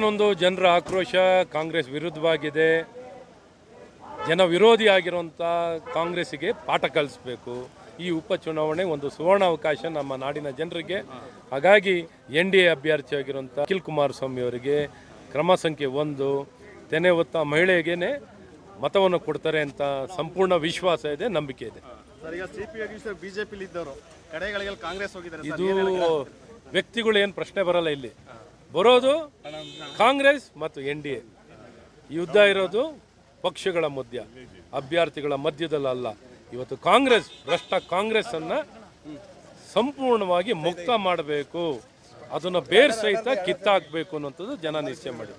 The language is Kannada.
ಏನೊಂದು ಜನರ ಆಕ್ರೋಶ ಕಾಂಗ್ರೆಸ್ ವಿರುದ್ಧವಾಗಿದೆ. ಜನ ವಿರೋಧಿ ಆಗಿರುವಂಥ ಕಾಂಗ್ರೆಸ್ಸಿಗೆ ಪಾಠ ಕಲಿಸಬೇಕು. ಈ ಉಪಚುನಾವಣೆ ಒಂದು ಸುವರ್ಣ ಅವಕಾಶ ನಮ್ಮ ನಾಡಿನ ಜನರಿಗೆ. ಹಾಗಾಗಿ NDA ಅಭ್ಯರ್ಥಿಯಾಗಿರುವಂಥ ನಿಖಿಲ್ ಕುಮಾರಸ್ವಾಮಿ ಅವರಿಗೆ ಕ್ರಮ ಸಂಖ್ಯೆ 1 ತೆನೆ ಹೊತ್ತ ಮಹಿಳೆಗೇನೆ ಮತವನ್ನು ಕೊಡ್ತಾರೆ ಅಂತ ಸಂಪೂರ್ಣ ವಿಶ್ವಾಸ ಇದೆ, ನಂಬಿಕೆ ಇದೆ. ಇದು ವ್ಯಕ್ತಿಗಳು ಏನು ಪ್ರಶ್ನೆ ಬರಲ್ಲ. ಇಲ್ಲಿ ಬರೋದು ಕಾಂಗ್ರೆಸ್ ಮತ್ತು NDA. ಯುದ್ಧ ಇರೋದು ಪಕ್ಷಗಳ ಮಧ್ಯ, ಅಭ್ಯರ್ಥಿಗಳ ಮಧ್ಯದಲ್ಲ. ಇವತ್ತು ಕಾಂಗ್ರೆಸ್ ಭ್ರಷ್ಟ ಕಾಂಗ್ರೆಸ್ಸನ್ನು ಸಂಪೂರ್ಣವಾಗಿ ಮುಕ್ತ ಮಾಡಬೇಕು, ಅದನ್ನು ಬೇರ್ ಸಹಿತ ಕಿತ್ತಾಕಬೇಕು ಅನ್ನೋಂಥದ್ದು ಜನ ನಿಶ್ಚಯ ಮಾಡಿ.